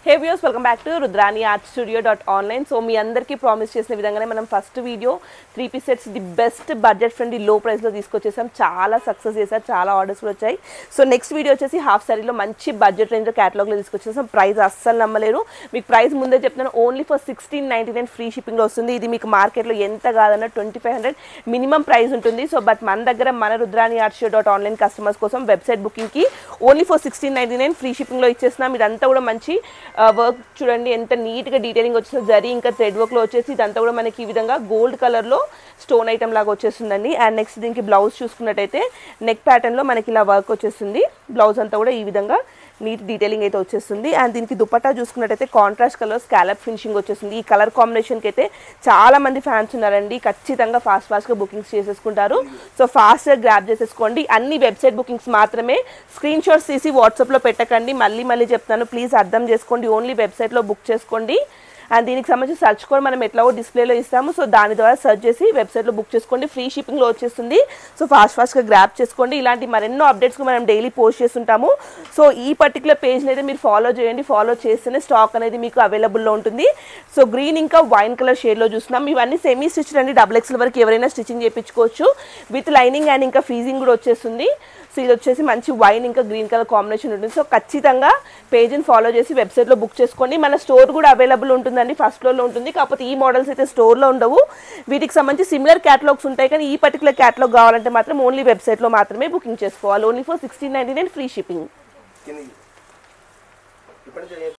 Hey viewers, welcome back to rudraniartstudio.online. So మీ అందరికీ promise చేసిన విధంగానే మనం first video 3-piece sets the best budget friendly లో price లో తీసుకొచ్చేసాం. చాలా సక్సెస్ చేశారు, చాలా ఆర్డర్స్ కూడా వచ్చాయి. సో నెక్స్ట్ వీడియో వచ్చేసి హాఫ్ సారీలో మంచి బడ్జెట్ రేంజ్ లో కేటలాగ్ లో తీసుకొచ్చేసాం. ప్రైస్ అస్సలు నమ్మలేరు, మీకు ప్రైస్ ముందే చెప్తున్నాను, ఓన్లీ ఫర్ 1699 ఫ్రీ షిప్పింగ్ లో వస్తుంది. ఇది మీకు మార్కెట్ లో ఎంత కాదన్న 2500 మినిమం ప్రైస్ ఉంటుంది. సో బట్ మన దగ్గర మన rudraniartstudio.online కస్టమర్స్ కోసం వెబ్సైట్ బుకింగ్ కి ఓన్లీ ఫర్ 1699 ఫ్రీ షిప్పింగ్ లో ఇచ్చేస్తున్నాం. ఇదంతా కూడా మంచి వర్క్ చూడండి, ఎంత నీట్ గా డీటెయిలింగ్ వచ్చేసింది. జరీ ఇంకా థ్రెడ్ వర్క్ లో వచ్చేసి ఇదంతా కూడా మనకి ఈ విధంగా గోల్డ్ కలర్ లో స్టోన్ ఐటమ్ లాగా వచ్చేస్తుందండి. అండ్ నెక్స్ట్ దీనికి బ్లౌజ్ చూసుకున్నట్టయితే నెక్ ప్యాటర్న్ లో మనకి ఇలా వర్క్ వచ్చేస్తుంది. బ్లౌజ్ అంతా కూడా ఈ విధంగా నీట్ డీటెయిలింగ్ అయితే వచ్చేస్తుంది. అండ్ దీనికి దుపట్టా చూసుకున్నట్టయితే కాంట్రాస్ట్ కలర్ స్కాలప్ ఫినిషింగ్ వచ్చేస్తుంది. ఈ కలర్ కాంబినేషన్కి అయితే చాలా మంది ఫ్యాన్స్ ఉన్నారండి. ఖచ్చితంగా ఫాస్ట్గా బుకింగ్స్ చేసేసుకుంటారు. సో ఫాస్ట్గా గ్రాప్ చేసేసుకోండి. అన్ని వెబ్సైట్ బుకింగ్స్ మాత్రమే, స్క్రీన్ షాట్స్ తీసి వాట్సాప్లో పెట్టకండి. మళ్ళీ చెప్తాను, ప్లీజ్ అర్థం చేసుకోండి. ఓన్లీ వెబ్సైట్లో బుక్ చేసుకోండి. అండ్ దీనికి సంబంధించి సర్చ్ కోడ్ మనం ఎట్లాగో డిస్ప్లేలో ఇస్తాము. సో దాని ద్వారా సర్చ్ చేసి వెబ్సైట్లో బుక్ చేసుకోండి. ఫ్రీ షిప్పింగ్లో వచ్చేస్తుంది. సో ఫాస్ట్గా గ్రాప్ చేసుకోండి. ఇలాంటి మరెన్నో అప్డేట్స్కి మనం డైలీ పోస్ట్ చేస్తుంటాము. సో ఈ పర్టికులర్ పేజ్ని అయితే మీరు ఫాలో చేయండి. ఫాలో చేస్తేనే స్టాక్ అనేది మీకు అవైలబుల్లో ఉంటుంది. సో గ్రీన్ ఇంకా వైన్ కలర్ షేడ్లో చూస్తున్నాం. ఇవన్నీ సెమీ స్టిచ్ అండి. XXL వరకు ఎవరైనా స్టిచ్చింగ్ చేయించుకోవచ్చు. విత్ లైనింగ్ అండ్ ఇంకా ఫీజింగ్ కూడా వచ్చేస్తుంది. సో ఇది వచ్చేసి మంచి వైన్ ఇంకా గ్రీన్ కలర్ కాంబినేషన్ ఉంటుంది. సో ఖచ్చితంగా పేజ్ని ఫాలో చేసి వెబ్సైట్లో బుక్ చేసుకోండి. మన స్టోర్ కూడా అవైలబుల్ ఉంటుందండి, ఫస్ట్ ఫ్లోర్లో ఉంటుంది. కాకపోతే ఈ మోడల్స్ అయితే స్టోర్లో ఉండవు. వీటికి సంబంధించి సిమిలర్ క్యాటలాగ్స్ ఉంటాయి, కానీ ఈ పర్టికులర్ క్యాటలాగ్ కావాలంటే మాత్రం ఓన్లీ వెబ్సైట్లో మాత్రమే బుకింగ్ చేసుకోవాలి. Only for 1699 free shipping.